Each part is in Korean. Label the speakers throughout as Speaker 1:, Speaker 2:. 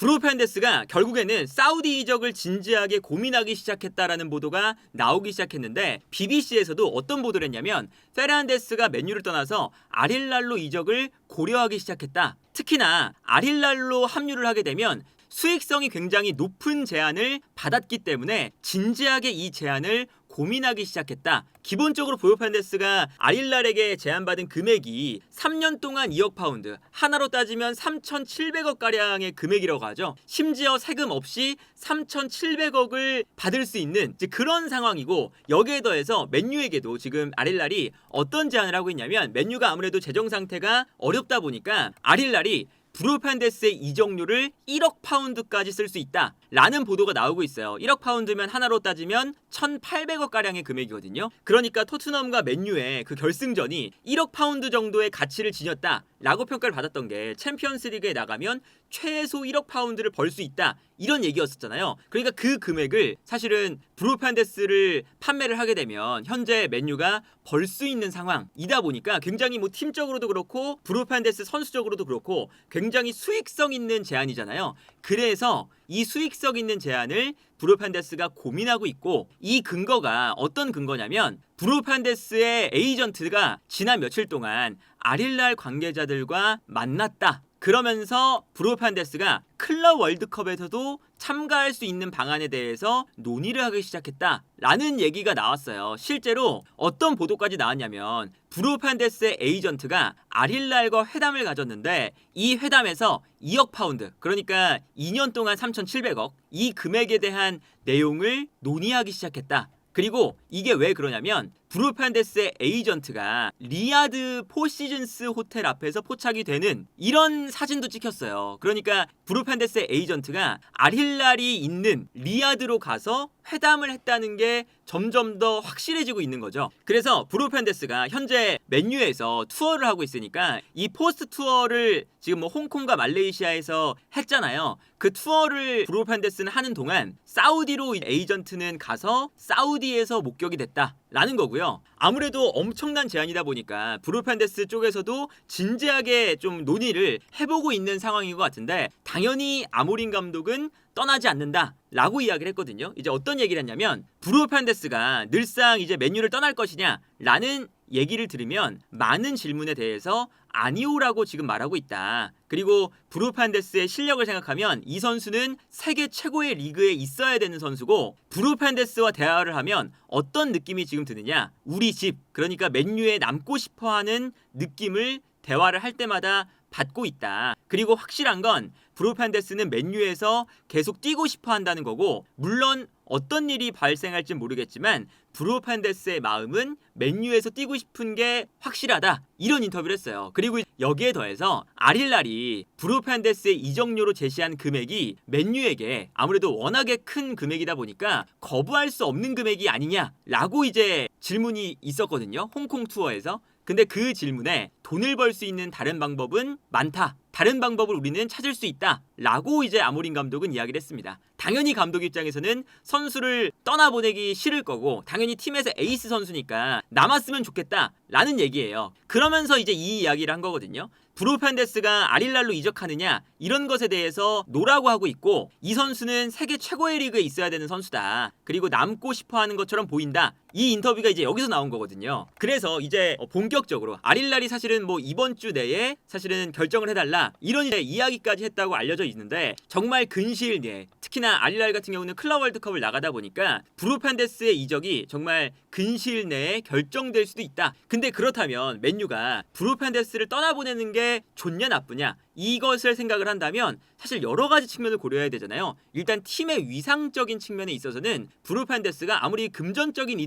Speaker 1: 브루노 페르난데스가 결국에는 사우디 이적을 진지하게 고민하기 시작했다라는 보도가 나오기 시작했는데 BBC에서도 어떤 보도를 했냐면 페르난데스가 맨유를 떠나서 알힐랄로 이적을 고려하기 시작했다. 특히나 알힐랄로 합류를 하게 되면 수익성이 굉장히 높은 제안을 받았기 때문에 진지하게 이 제안을 고민하기 시작했다. 기본적으로 브루노 페르난데스가 알힐랄에게 제안받은 금액이 3년 동안 2억 파운드, 하나로 따지면 3,700억 가량의 금액이라고 하죠. 심지어 세금 없이 3,700억을 받을 수 있는 그런 상황이고, 여기에 더해서 맨유에게도 지금 알힐랄이 어떤 제안을 하고 있냐면, 맨유가 아무래도 재정 상태가 어렵다 보니까 알힐랄이 브루노 페르난데스의 이적료를 1억 파운드까지 쓸 수 있다 라는 보도가 나오고 있어요. 1억 파운드면 하나로 따지면 1,800억 가량의 금액이거든요. 그러니까 토트넘과 맨유의 그 결승전이 1억 파운드 정도의 가치를 지녔다 라고 평가를 받았던 게, 챔피언스 리그에 나가면 최소 1억 파운드를 벌 수 있다 이런 얘기였었잖아요. 그러니까 그 금액을 사실은 브루노 페르난데스를 판매를 하게 되면 현재 맨유가 벌 수 있는 상황이다 보니까 굉장히 뭐 팀적으로도 그렇고 브루노 페르난데스 선수적으로도 그렇고 굉장히 수익성 있는 제안이잖아요. 그래서 이 수익성 있는 제안을 브루노 페르난데스가 고민하고 있고, 이 근거가 어떤 근거냐면 브루노 페르난데스의 에이전트가 지난 며칠 동안 알힐랄 관계자들과 만났다. 그러면서 브루노 페르난데스가 클럽 월드컵에서도 참가할 수 있는 방안에 대해서 논의를 하기 시작했다라는 얘기가 나왔어요. 실제로 어떤 보도까지 나왔냐면 브루노 페르난데스의 에이전트가 알힐랄과 회담을 가졌는데 이 회담에서 2억 파운드, 그러니까 2년 동안 3,700억 이 금액에 대한 내용을 논의하기 시작했다. 그리고 이게 왜 그러냐면 브루노 페르난데스의 에이전트가 리야드 포시즌스 호텔 앞에서 포착이 되는 이런 사진도 찍혔어요. 그러니까 브루노 페르난데스의 에이전트가 알힐랄이 있는 리야드로 가서 회담을 했다는 게 점점 더 확실해지고 있는 거죠. 그래서 브루노 페르난데스가 현재 맨유에서 투어를 하고 있으니까 이 포스트 투어를 지금 뭐 홍콩과 말레이시아에서 했잖아요. 그 투어를 브루노 페르난데스는 하는 동안 사우디로 에이전트는 가서 사우디에서 목격이 됐다라는 거고요. 아무래도 엄청난 제안이다 보니까 브루노 페르난데스 쪽에서도 진지하게 좀 논의를 해보고 있는 상황인 것 같은데, 당연히 아모린 감독은 떠나지 않는다 라고 이야기를 했거든요. 이제 어떤 얘기를 했냐면 브루노 페르난데스가 늘상 이제 맨유를 떠날 것이냐 라는 얘기를 들으면 많은 질문에 대해서 아니오라고 지금 말하고 있다. 그리고 브루노 페르난데스의 실력을 생각하면 이 선수는 세계 최고의 리그에 있어야 되는 선수고, 브루노 페르난데스와 대화를 하면 어떤 느낌이 지금 드느냐, 우리 집, 그러니까 맨유에 남고 싶어하는 느낌을 대화를 할 때마다 받고 있다. 그리고 확실한 건 브루노 페르난데스는 맨유에서 계속 뛰고 싶어 한다는 거고, 물론 어떤 일이 발생할지 모르겠지만 브루노 페르난데스의 마음은 맨유에서 뛰고 싶은 게 확실하다 이런 인터뷰를 했어요. 그리고 여기에 더해서 알힐랄이 브루노 페르난데스의 이적료로 제시한 금액이 맨유에게 아무래도 워낙에 큰 금액이다 보니까 거부할 수 없는 금액이 아니냐라고 이제 질문이 있었거든요. 홍콩 투어에서. 근데 그 질문에 돈을 벌 수 있는 다른 방법은 많다. 다른 방법을 우리는 찾을 수 있다 라고 이제 아모린 감독은 이야기를 했습니다. 당연히 감독 입장에서는 선수를 떠나보내기 싫을 거고, 당연히 팀에서 에이스 선수니까 남았으면 좋겠다 라는 얘기예요. 그러면서 이제 이 이야기를 한 거거든요. 브루노 페르난데스가 알힐랄로 이적하느냐 이런 것에 대해서 노라고 하고 있고, 이 선수는 세계 최고의 리그에 있어야 되는 선수다. 그리고 남고 싶어하는 것처럼 보인다. 이 인터뷰가 이제 여기서 나온 거거든요. 그래서 이제 본격적으로 알힐랄이 사실은 뭐 이번 주 내에 사실은 결정을 해달라 이런 이야기까지 했다고 알려져 있는데, 정말 근시일 내에, 특히나 알힐랄 같은 경우는 클럽 월드컵을 나가다 보니까 브루노 페르난데스의 이적이 정말 근시일 내에 결정될 수도 있다. 근데 그렇다면 맨유가 브루노 페르난데스를 떠나보내는 게 좋냐 나쁘냐 이것을 생각을 한다면 사실 여러 가지 측면을 고려해야 되잖아요. 일단 팀의 위상적인 측면에 있어서는 브루노 페르난데스가 아무리 금전적인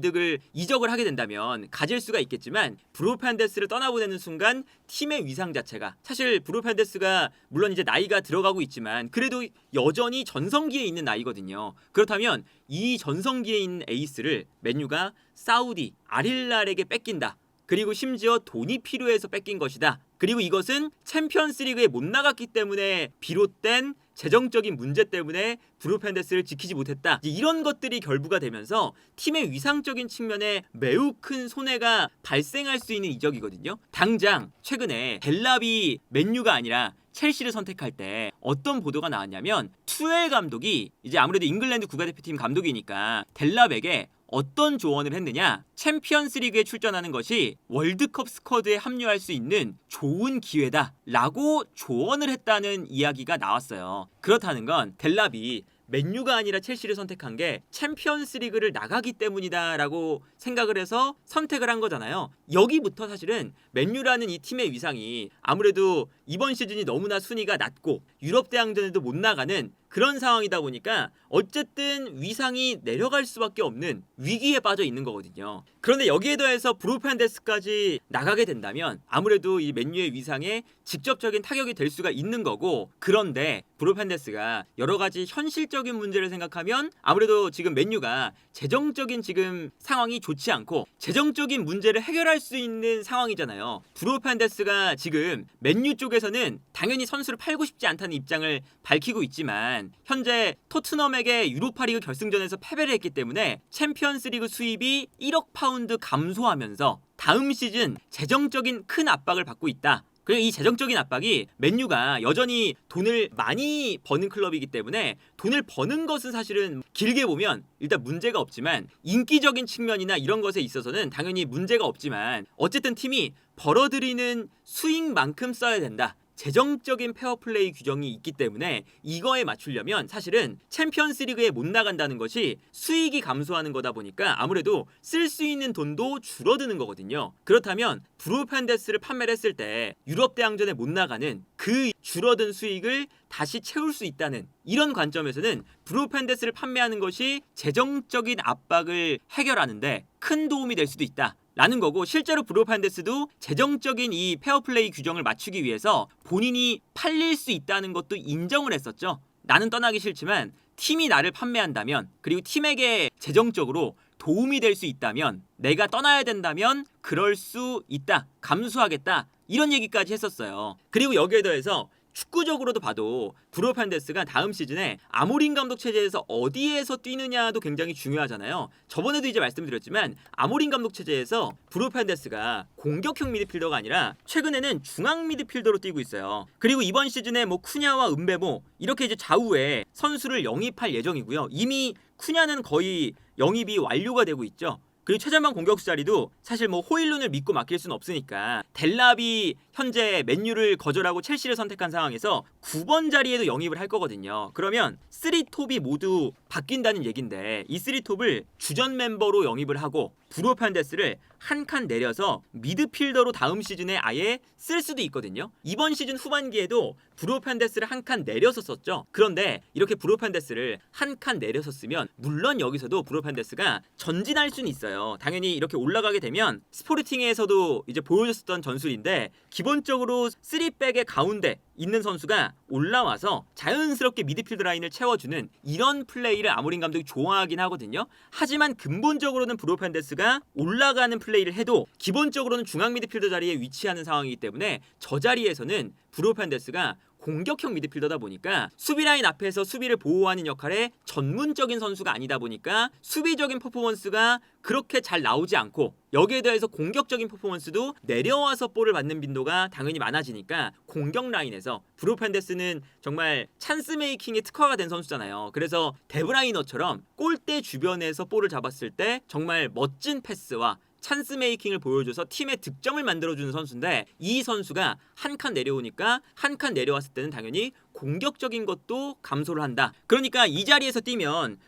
Speaker 1: 이적을 하게 된다면 가질 수가 있겠지만, 브루노 페르난데스를 떠나보내는 순간 팀의 위상 자체가, 사실 브루노 페르난데스가 물론 이제 나이가 들어가고 있지만 그래도 여전히 전성기에 있는 나이거든요. 그렇다면 이 전성기에 있는 에이스를 맨유가 사우디 알힐랄에게 뺏긴다. 그리고 심지어 돈이 필요해서 뺏긴 것이다. 그리고 이것은 챔피언스리그에 못 나갔기 때문에 비롯된 재정적인 문제 때문에 브루노 페르난데스를 지키지 못했다. 이런 것들이 결부가 되면서 팀의 위상적인 측면에 매우 큰 손해가 발생할 수 있는 이적이거든요. 당장 최근에 델랍이 맨유가 아니라 첼시를 선택할 때 어떤 보도가 나왔냐면 투엘 감독이 이제 아무래도 잉글랜드 국가대표팀 감독이니까 델랍에게 어떤 조언을 했느냐, 챔피언스 리그에 출전하는 것이 월드컵 스쿼드에 합류할 수 있는 좋은 기회다 라고 조언을 했다는 이야기가 나왔어요. 그렇다는 건 델랍이 맨유가 아니라 첼시를 선택한 게 챔피언스 리그를 나가기 때문이다 라고 생각을 해서 선택을 한 거잖아요. 여기부터 사실은 맨유라는 이 팀의 위상이 아무래도 이번 시즌이 너무나 순위가 낮고 유럽 대항전에도 못 나가는 그런 상황이다 보니까 어쨌든 위상이 내려갈 수밖에 없는 위기에 빠져 있는 거거든요. 그런데 여기에 더해서 브루 페르난데스까지 나가게 된다면 아무래도 이 맨유의 위상에 직접적인 타격이 될 수가 있는 거고, 그런데 브루 페르난데스가 여러 가지 현실적인 문제를 생각하면 아무래도 지금 맨유가 재정적인 지금 상황이 좋지 않고 재정적인 문제를 해결할 수 있는 상황이잖아요. 브루 페르난데스가 지금 맨유 쪽에서는 당연히 선수를 팔고 싶지 않다는 입장을 밝히고 있지만 현재 토트넘에게 유로파리그 결승전에서 패배를 했기 때문에 챔피언스리그 수입이 1억 파운드 감소하면서 다음 시즌 재정적인 큰 압박을 받고 있다. 그리고 이 재정적인 압박이 맨유가 여전히 돈을 많이 버는 클럽이기 때문에 돈을 버는 것은 사실은 길게 보면 일단 문제가 없지만 인기적인 측면이나 이런 것에 있어서는 당연히 문제가 없지만 어쨌든 팀이 벌어들이는 수익만큼 써야 된다. 재정적인 페어플레이 규정이 있기 때문에 이거에 맞추려면 사실은 챔피언스리그에 못 나간다는 것이 수익이 감소하는 거다 보니까 아무래도 쓸 수 있는 돈도 줄어드는 거거든요. 그렇다면 브루 페르난데스를 판매를 했을 때 유럽 대항전에 못 나가는 그 줄어든 수익을 다시 채울 수 있다는 이런 관점에서는 브루 페르난데스를 판매하는 것이 재정적인 압박을 해결하는데 큰 도움이 될 수도 있다. 라는 거고, 실제로 브루 페르난데스도 재정적인 이 페어플레이 규정을 맞추기 위해서 본인이 팔릴 수 있다는 것도 인정을 했었죠. 나는 떠나기 싫지만 팀이 나를 판매한다면, 그리고 팀에게 재정적으로 도움이 될 수 있다면, 내가 떠나야 된다면 그럴 수 있다, 감수하겠다, 이런 얘기까지 했었어요. 그리고 여기에 더해서 축구적으로도 봐도 브루 페르난데스가 다음 시즌에 아모린 감독 체제에서 어디에서 뛰느냐도 굉장히 중요하잖아요. 저번에도 이제 말씀드렸지만 아모린 감독 체제에서 브루 페르난데스가 공격형 미드필더가 아니라 최근에는 중앙 미드필더로 뛰고 있어요. 그리고 이번 시즌에 뭐 쿠냐와 은베모 이렇게 이제 좌우에 선수를 영입할 예정이고요. 이미 쿠냐는 거의 영입이 완료가 되고 있죠. 그리고 최전방 공격수 자리도 사실 뭐 호일룬을 믿고 맡길 수는 없으니까 델랍이 현재 맨유를 거절하고 첼시를 선택한 상황에서 9번 자리에도 영입을 할 거거든요. 그러면 3톱이 모두 바뀐다는 얘긴데 이 3톱을 주전 멤버로 영입을 하고 브루 페르난데스를 한 칸 내려서 미드필더로 다음 시즌에 아예 쓸 수도 있거든요. 이번 시즌 후반기에도 브루 페르난데스를 한 칸 내려서 썼죠. 그런데 이렇게 브루 페르난데스를 한 칸 내려서 쓰면 물론 여기서도 브루 페르난데스가 전진할 수는 있어요. 당연히 이렇게 올라가게 되면 스포르팅에서도 이제 보여줬었던 전술인데 기본적으로 3백의 가운데 있는 선수가 올라와서 자연스럽게 미드필드 라인을 채워주는 이런 플레이를 아모린 감독이 좋아하긴 하거든요. 하지만 근본적으로는 브루 페르난데스가 올라가는 플레이를 해도 기본적으로는 중앙 미드필더 자리에 위치하는 상황이기 때문에 저 자리에서는 브루 페르난데스가 공격형 미드필더다 보니까 수비 라인 앞에서 수비를 보호하는 역할의 전문적인 선수가 아니다 보니까 수비적인 퍼포먼스가 그렇게 잘 나오지 않고 여기에 대해서 공격적인 퍼포먼스도 내려와서 볼을 받는 빈도가 당연히 많아지니까 공격 라인에서 브루 페르난데스는 정말 찬스 메이킹에 특화가 된 선수잖아요. 그래서 데브라이너처럼 골대 주변에서 볼을 잡았을 때 정말 멋진 패스와 찬스 메이킹을 보여줘서 팀의 득점을 만들어주는 선수인데 이 선수가 한 칸 내려오니까 한 칸 내려왔을 때는 당연히 공격적인 것도 감소를 한다. 그러니까 이 자리에서 뛰면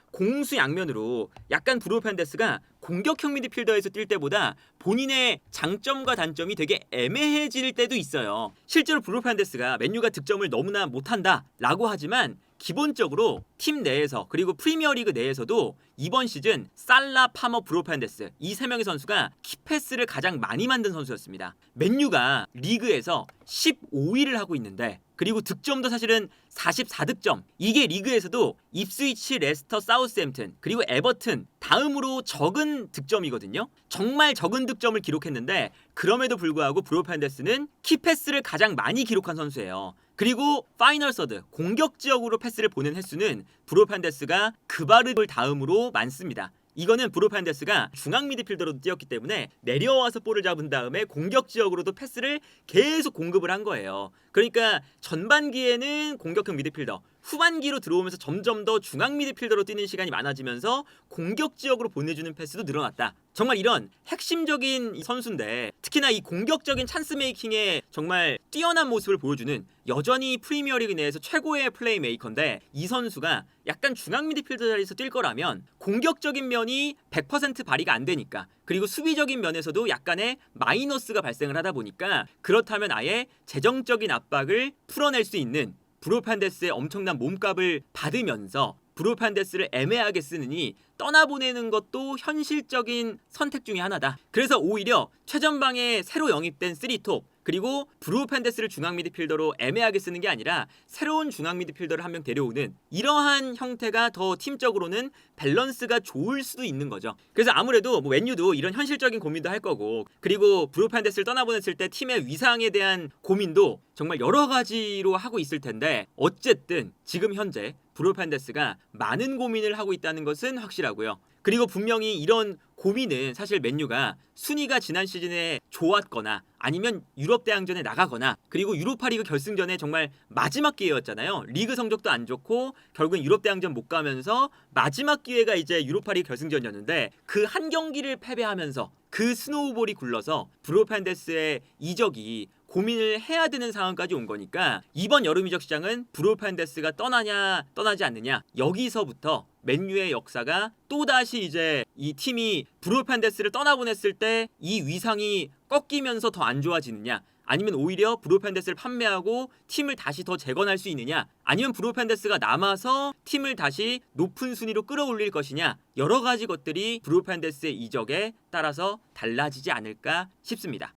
Speaker 1: 공수양면으로 약간 브루 페르난데스가 공격형 미드필더에서 뛸 때보다 본인의 장점과 단점이 되게 애매해질 때도 있어요. 실제로 브루 페르난데스가 맨유가 득점을 너무나 못한다 라고 하지만 기본적으로 팀 내에서 그리고 프리미어리그 내에서도 이번 시즌 살라, 파머, 브루 페르난데스 이 세 명의 선수가 키패스를 가장 많이 만든 선수였습니다. 맨유가 리그에서 15위를 하고 있는데 그리고 득점도 사실은 44득점. 이게 리그에서도 입스위치, 레스터, 사우스햄튼 그리고 에버튼 다음으로 적은 득점이거든요. 정말 적은 득점을 기록했는데 그럼에도 불구하고 브루 페르난데스는 키패스를 가장 많이 기록한 선수예요. 그리고 파이널 서드 공격 지역으로 패스를 보낸 횟수는 브루 페르난데스가 그바르를 다음으로 많습니다. 이거는 브루 판데스가 중앙 미드필더로도 뛰었기 때문에 내려와서 볼을 잡은 다음에 공격 지역으로도 패스를 계속 공급을 한 거예요. 그러니까 전반기에는 공격형 미드필더, 후반기로 들어오면서 점점 더 중앙 미드필더로 뛰는 시간이 많아지면서 공격 지역으로 보내주는 패스도 늘어났다. 정말 이런 핵심적인 선수인데 특히나 이 공격적인 찬스 메이킹에 정말 뛰어난 모습을 보여주는 여전히 프리미어리그 내에서 최고의 플레이메이커인데 이 선수가 약간 중앙 미드필더 자리에서 뛸 거라면 공격적인 면이 100% 발휘가 안 되니까 그리고 수비적인 면에서도 약간의 마이너스가 발생을 하다 보니까 그렇다면 아예 재정적인 압박을 풀어낼 수 있는 브루 판데스의 엄청난 몸값을 받으면서 브루 판데스를 애매하게 쓰느니 떠나보내는 것도 현실적인 선택 중에 하나다. 그래서 오히려 최전방에 새로 영입된 3톱 그리고 브루 판데스를 중앙 미드필더로 애매하게 쓰는 게 아니라 새로운 중앙 미드필더를 한 명 데려오는 이러한 형태가 더 팀적으로는 밸런스가 좋을 수도 있는 거죠. 그래서 아무래도 뭐 맨유도 이런 현실적인 고민도 할 거고 그리고 브루 판데스를 떠나보냈을 때 팀의 위상에 대한 고민도 정말 여러 가지로 하고 있을 텐데 어쨌든 지금 현재 브루 판데스가 많은 고민을 하고 있다는 것은 확실하고요. 그리고 분명히 이런 고민은 사실 맨유가 순위가 지난 시즌에 좋았거나 아니면 유럽 대항전에 나가거나 그리고 유로파리그 결승전에 정말 마지막 기회였잖아요. 리그 성적도 안 좋고 결국은 유럽 대항전 못 가면서 마지막 기회가 이제 유로파리그 결승전이었는데 그 한 경기를 패배하면서 그 스노우볼이 굴러서 브루 판데스의 이적이 고민을 해야 되는 상황까지 온 거니까 이번 여름 이적 시장은 브루 판데스가 떠나냐 떠나지 않느냐 여기서부터 맨유의 역사가 또다시 이제 이 팀이 브루 판데스를 떠나보냈을 때 이 위상이 꺾이면서 더 안 좋아지느냐 아니면 오히려 브루 판데스를 판매하고 팀을 다시 더 재건할 수 있느냐 아니면 브루 판데스가 남아서 팀을 다시 높은 순위로 끌어올릴 것이냐 여러 가지 것들이 브루 판데스의 이적에 따라서 달라지지 않을까 싶습니다.